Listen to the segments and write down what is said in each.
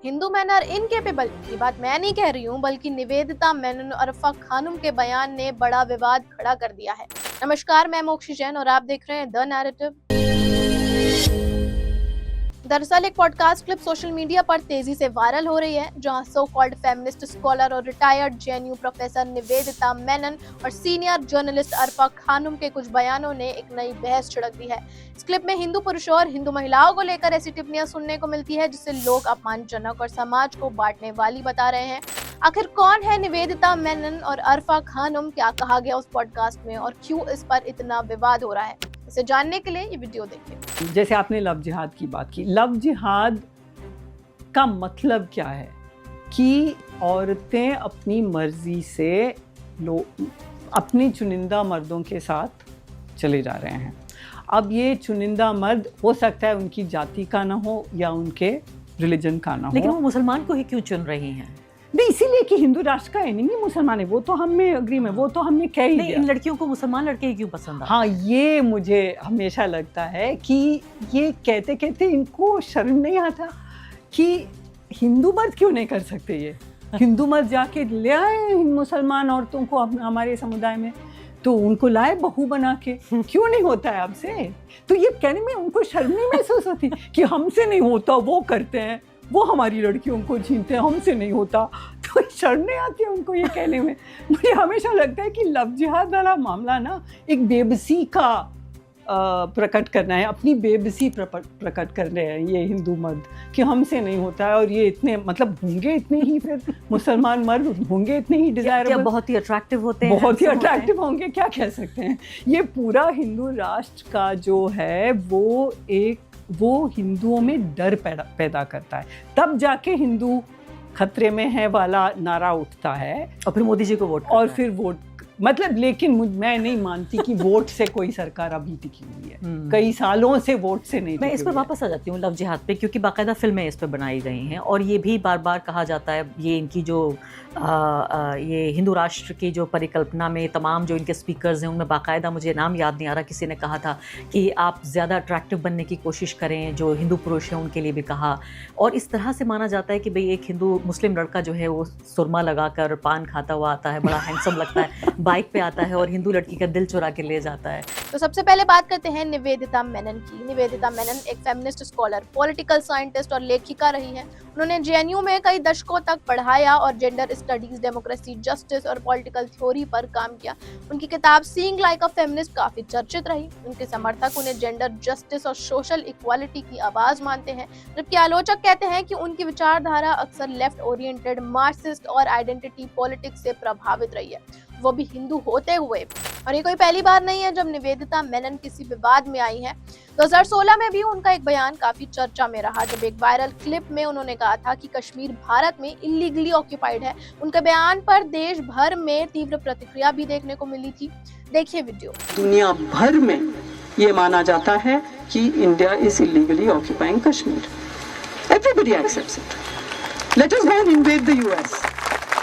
Hindu man are incapable, ये बात मैं नहीं कह रही हूँ, बल्कि निवेदिता मेनन और अरफा खानुम के बयान ने बड़ा विवाद खड़ा कर दिया है। नमस्कार, मैं मोक्षी जैन और आप देख रहे हैं द नैरेटिव। दरअसल एक पॉडकास्ट क्लिप सोशल मीडिया पर तेजी से वायरल हो रही है, जहां सो कॉल्ड फेमिनिस्ट स्कॉलर और retired JNU professor Nivedita Menon और सीनियर जर्नलिस्ट अरफा खानुम के कुछ बयानों ने एक नई बहस छिड़क दी है। इस क्लिप में हिंदू पुरुषों और हिंदू महिलाओं को लेकर ऐसी टिप्पणियां सुनने को मिलती है जिससे लोग अपमानजनक और समाज को बांटने वाली बता रहे हैं। आखिर कौन है निवेदिता मेनन और अरफा खानुम, क्या कहा गया उस पॉडकास्ट में और क्यों इस पर इतना विवाद हो रहा है, इसे जानने के लिए ये वीडियो देखें। जैसे आपने लव जिहाद की बात की, लव जिहाद का मतलब क्या है कि औरतें अपनी मर्जी से अपनी चुनिंदा मर्दों के साथ चले जा रहे हैं। अब ये चुनिंदा मर्द हो सकता है उनकी जाति का ना हो या उनके रिलीजन का ना हो, लेकिन वो मुसलमान को ही क्यों चुन रही हैं? नहीं, इसीलिए कि हिंदू राष्ट्र का एनिमी मुसलमान है, वो तो हमें अग्री में, वो तो हमने कह ही दिया। इन लड़कियों को मुसलमान लड़के ही क्यों पसंद आते? हाँ, ये मुझे हमेशा लगता है कि ये कहते कहते इनको शर्म नहीं आता कि हिंदू मर्द क्यों नहीं कर सकते ये। हिंदू मर्द जाके ले आए मुसलमान औरतों को हमारे समुदाय में, तो उनको लाए बहू बना के, क्यों नहीं होता है आपसे? तो ये कहने में उनको शर्म नहीं महसूस होती कि हमसे नहीं होता, वो करते हैं, वो हमारी लड़कियों को छीनते हैं, हमसे नहीं होता, तो शर्म नहीं आती है उनको ये कहने में। मुझे हमेशा लगता है कि लव जिहाद वाला मामला ना एक बेबसी का प्रकट करना है, अपनी बेबसी प्रकट कर रहे हैं ये हिंदू मर्द कि हमसे नहीं होता है। और ये इतने मतलब होंगे इतने ही, फिर मुसलमान मर्द होंगे इतने ही डिजायरेबल, बहुत ही अट्रैक्टिव होते हैं, बहुत ही अट्रैक्टिव होंगे, क्या कह सकते हैं। ये पूरा हिंदू राष्ट्र का जो है वो हिंदुओं में डर पैदा करता है, तब जाके हिंदू खतरे में है वाला नारा उठता है और फिर मोदी जी को वोट और फिर वोट मतलब। लेकिन मैं नहीं मानती कि वोट से कोई सरकार अभी टिकी हुई है, कई सालों से वोट से नहीं। मैं इस पर वापस आ जाती हूँ लव जिहाद पे, क्योंकि बाकायदा फिल्में इस पर बनाई गई हैं और ये भी बार बार कहा जाता है, ये इनकी जो ये हिंदू राष्ट्र की जो परिकल्पना में तमाम जो इनके स्पीकर्स हैं उनमें बाकायदा, मुझे नाम याद नहीं आ रहा, किसी ने कहा था कि आप ज़्यादा अट्रैक्टिव बनने की कोशिश करें, जो हिंदू पुरुष हैं उनके लिए भी कहा। और इस तरह से माना जाता है कि भाई एक हिंदू मुस्लिम लड़का जो है वो सुरमा लगाकर पान खाता हुआ आता है, बड़ा हैंडसम लगता है, बाइक पे आता है और हिंदू लड़की का दिल चुरा के ले जाता है। तो सबसे पहले बात करते हैं निवेदिता मेनन की। निवेदिता मेनन एक फेमिनिस्ट स्कॉलर, पॉलिटिकल साइंटिस्ट और लेखिका रही हैं। उन्होंने जेएनयू में कई दशकों तक पढ़ाया और जेंडर स्टडीज, डेमोक्रेसी, जस्टिस और पॉलिटिकल थ्योरी पर काम किया। उनकी किताब सीइंग लाइक अ फेमिनिस्ट काफी चर्चित रही। उनके समर्थक उन्हें जेंडर जस्टिस और सोशल इक्वालिटी की आवाज मानते हैं, जबकि आलोचक कहते हैं कि उनकी विचारधारा अक्सर लेफ्ट ओरिएंटेड, मार्क्सिस्ट और आइडेंटिटी पॉलिटिक्स से प्रभावित रही है, वो भी हिंदू होते हुए। और ये कोई पहली बार नहीं है जब निवेदिता मेनन किसी विवाद में आई है। 2016 में भी उनका एक बयान काफी चर्चा में रहा, जब एक वायरल क्लिप में उन्होंने कहा था कि कश्मीर भारत में इलीगली ऑक्यूपाइड है। उनके बयान पर देश भर में तीव्र प्रतिक्रिया भी देखने को मिली थी। देखिए वीडियो। दुनिया भर में ये माना जाता है कि India is illegally occupying Kashmir. Everybody accepts it. Let us go and invade the US.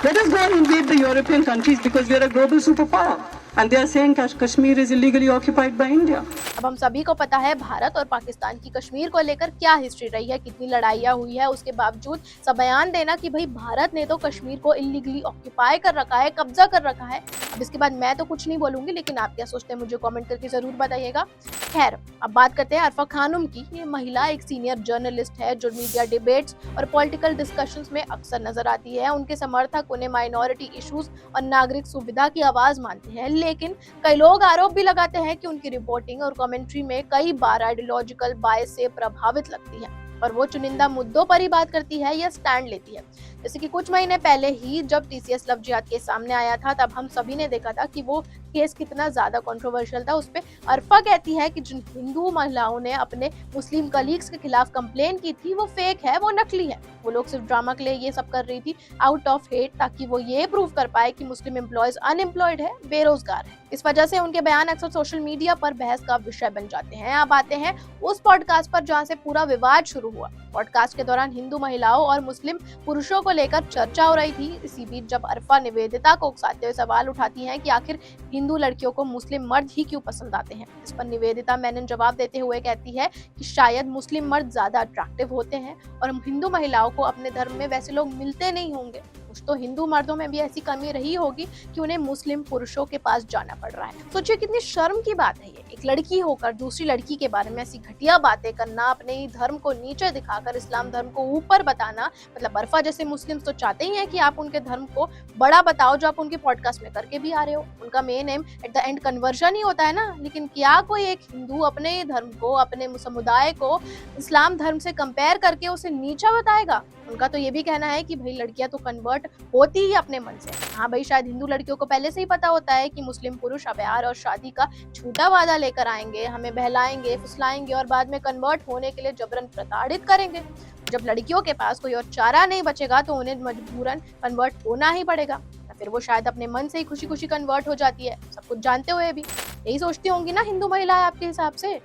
Let us go and invade the European countries because we are a global superpower. And they are saying Kashmir is illegally occupied by India. अब हम सभी को पता है भारत और पाकिस्तान की कश्मीर को लेकर क्या हिस्ट्री रही है, कितनी लड़ाइयाँ हुई है। उसके बावजूद सब बयान देना कि भाई भारत ने तो कश्मीर को इलीगली ऑक्यूपाई कर रखा है, कब्जा कर रखा है। अब इसके बाद मैं तो कुछ नहीं बोलूंगी, लेकिन आप क्या सोचते हैं मुझे कमेंट करके जरूर बताइएगा। खैर, अब बात करते हैं अरफा खानुम की। ये महिला एक सीनियर जर्नलिस्ट है जो मीडिया डिबेट्स और पॉलिटिकल डिस्कशंस में अक्सर नजर आती है। उनके समर्थक उन्हें माइनॉरिटी इश्यूज और नागरिक सुविधा की आवाज मानते हैं, लेकिन कई लोग आरोप भी लगाते हैं कि उनकी रिपोर्टिंग और कमेंट्री में कई बार आइडियोलॉजिकल बायस से प्रभावित लगती है और वो चुनिंदा मुद्दों पर ही बात करती है या स्टैंड लेती है। जैसे कि कुछ महीने पहले ही जब टीसीएस लव जिहाद केस सामने आया था, तब हम सभी ने देखा था कि वो केस कितना ज्यादा कंट्रोवर्शियल था। उस पे अरफा कहती है कि जिन हिंदू महिलाओं ने अपने मुस्लिम कलीग्स के खिलाफ कंप्लेन की थी वो फेक है, वो नकली है। वो लोग सिर्फ ड्रामा के लिए ये सब कर रही थी आउट ऑफ हेट, ताकि वो ये प्रूव कर पाए कि मुस्लिम एम्प्लॉयज अनएम्प्लॉयड है, बेरोजगार है। इस वजह से उनके बयान अक्सर सोशल मीडिया पर बहस का विषय बन जाते हैं। अब आते हैं उस पॉडकास्ट पर जहाँ से पूरा विवाद शुरू हुआ। पॉडकास्ट के दौरान हिंदू महिलाओं और मुस्लिम पुरुषों को लेकर चर्चा हो रही थी। इसी बीच जब अरफा निवेदिता को उकसाते हुए सवाल उठाती हैं कि आखिर हिंदू लड़कियों को मुस्लिम मर्द ही क्यों पसंद आते हैं, इस पर निवेदिता मेनन जवाब देते हुए कहती है कि शायद मुस्लिम मर्द ज्यादा अट्रैक्टिव होते हैं और हिंदू महिलाओं को अपने धर्म में वैसे लोग मिलते नहीं होंगे। कुछ तो हिंदू मर्दों में भी ऐसी कमी रही होगी कि उन्हें मुस्लिम पुरुषों के पास जाना पड़ रहा है। सोचिए कितनी शर्म की बात है ये, एक लड़की होकर दूसरी लड़की के बारे में ऐसी घटिया बातें करना, अपने ही धर्म को नीचे दिखाकर इस्लाम धर्म को ऊपर बताना। मतलब अरफा जैसे मुस्लिम्स तो चाहते ही हैं कि आप उनके धर्म को बड़ा बताओ, जो आप उनके पॉडकास्ट में करके भी आ रहे हो। उनका main aim at the end conversion ही होता है ना। लेकिन क्या कोई एक हिंदू अपने ही धर्म को, अपने समुदाय को इस्लाम धर्म से कंपेयर करके उसे नीचा बताएगा? उनका तो ये भी कहना है कि भाई लड़कियां तो कन्वर्ट होती ही अपने मन से। हाँ भाई, शायद हिंदू लड़कियों को पहले से ही पता होता है कि मुस्लिम पुरुष प्यार और शादी का झूठा वादा लेकर आएंगे, हमें बहलाएंगे, फुसलाएंगे और बाद में कन्वर्ट होने के लिए जबरन प्रताड़ित करेंगे। जब लड़कियों के पास कोई और चारा नहीं बचेगा तो उन्हें मजबूरन कन्वर्ट होना ही पड़ेगा, या फिर वो शायद अपने मन से ही खुशी खुशी कन्वर्ट हो जाती है, सब कुछ जानते हुए भी। यही सोचती होंगी ना हिंदू महिलाएं आपके हिसाब से?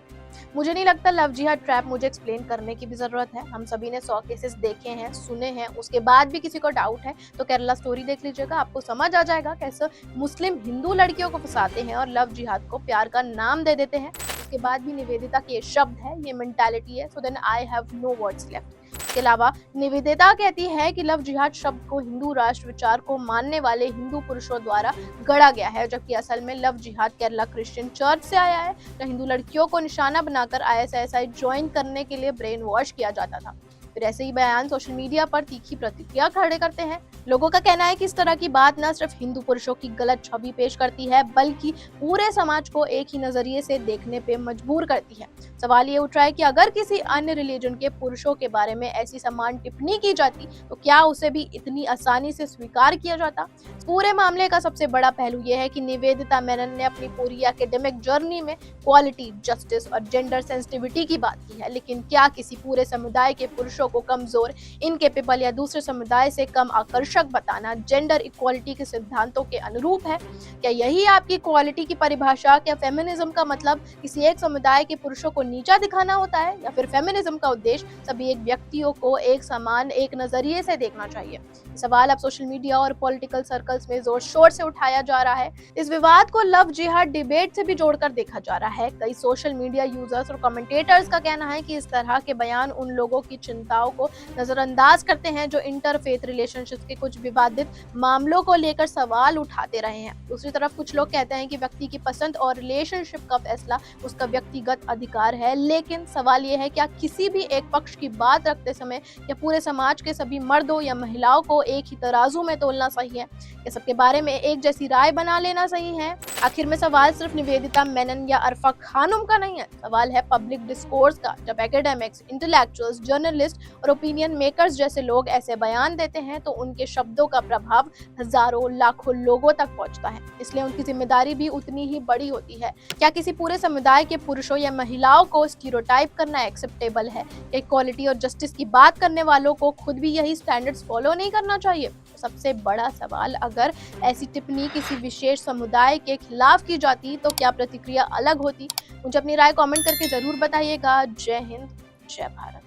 मुझे नहीं लगता लव जिहाद ट्रैप मुझे एक्सप्लेन करने की भी जरूरत है। हम सभी ने 100 केसेस देखे हैं, सुने हैं। उसके बाद भी किसी को डाउट है तो केरला स्टोरी देख लीजिएगा, आपको समझ आ जाएगा कैसे मुस्लिम हिंदू लड़कियों को फंसाते हैं और लव जिहाद को प्यार का नाम दे देते हैं। उसके बाद भी निवेदिता के ये शब्द है, ये मेंटालिटी है, so then I have no words left. इसके अलावा निवेदिता कहती है कि लव जिहाद शब्द को हिंदू राष्ट्र विचार को मानने वाले हिंदू पुरुषों द्वारा गढ़ा गया है, जबकि असल में लव जिहाद केरला क्रिश्चियन चर्च से आया है, तो हिंदू लड़कियों को निशाना बनाकर ISIS ज्वाइन करने के लिए ब्रेन वॉश किया जाता था। फिर ऐसे ही बयान सोशल मीडिया पर तीखी प्रतिक्रिया खड़े करते हैं। लोगों का कहना है कि इस तरह की बात न सिर्फ हिंदू पुरुषों की गलत छवि पेश करती है, बल्कि पूरे समाज को एक ही नजरिए से देखने पे मजबूर करती है। सवाल ये उठ रहा है कि अगर किसी अन्य रिलीजन के पुरुषों के बारे में ऐसी समान टिप्पणी की जाती तो क्या उसे भी इतनी आसानी से स्वीकार किया जाता? पूरे मामले का सबसे बड़ा पहलू यह है कि निवेदिता मेनन ने अपनी पूरी एकेडमिक जर्नी में क्वालिटी, जस्टिस और जेंडर सेंसिटिविटी की बात की है, लेकिन क्या किसी पूरे समुदाय के पुरुषों को कमजोर, इनकेपेबल या दूसरे समुदाय से कम आकर्षक बताना जेंडर इक्वालिटी के सिद्धांतों के अनुरूप है? क्या यही आपकी इक्वालिटी की परिभाषा? क्या फेमिनिज्म का मतलब किसी एक समुदाय के पुरुषों को नीचा दिखाना होता है, या फिर फेमिनिज्म का उद्देश्य सभी एक व्यक्तियों को एक समान, एक नजरिए से देखना चाहिए? सवाल अब सोशल मीडिया और पॉलिटिकल सर्कल्स में जोर शोर से उठाया जा रहा है। इस विवाद को लव जिहाद डिबेट से भी जोड़कर देखा जा रहा है। कई सोशल मीडिया यूजर्स और कमेंटेटर्स का कहना है कि इस तरह के बयान उन लोगों की चिंताओं को नजरअंदाज करते हैं जो इंटरफेथ रिलेशनशिप के कुछ विवादित मामलों को लेकर सवाल उठाते रहे हैं। दूसरी तरफ कुछ लोग कहते हैं कि व्यक्ति की पसंद और रिलेशनशिप का फैसला उसका व्यक्तिगत अधिकार है, लेकिन सवाल यह है क्या किसी भी एक पक्ष की बात रखते समय या पूरे समाज के सभी मर्दों या महिलाओं को एक ही तराजू में तोलना सही है? या सबके बारे में एक जैसी राय बना लेना सही है? आखिर में सवाल सिर्फ निवेदिता मेनन या अरफा खानुम का नहीं है, सवाल है पब्लिक डिस्कोर्स का। जब एकेडमिक्स, इंटेलेक्चुअल्स, जर्नलिस्ट और ओपिनियन मेकर्स जैसे लोग ऐसे बयान देते हैं तो उनके शब्दों का प्रभाव हजारों लाखों लोगों तक पहुंचता है, इसलिए उनकी जिम्मेदारी भी उतनी ही बड़ी होती है। क्या किसी पूरे समुदाय के पुरुषों या महिलाओं को स्टीरियोटाइप करना एक्सेप्टेबल है? इक्वालिटी और जस्टिस की बात करने वालों को खुद भी यही स्टैंडर्ड्स फॉलो नहीं करना चाहिए? सबसे बड़ा सवाल, अगर ऐसी टिप्पणी किसी विशेष समुदाय के खिलाफ की जाती तो क्या प्रतिक्रिया अलग होती? मुझे अपनी राय कमेंट करके जरूर बताइएगा। जय हिंद, जय भारत।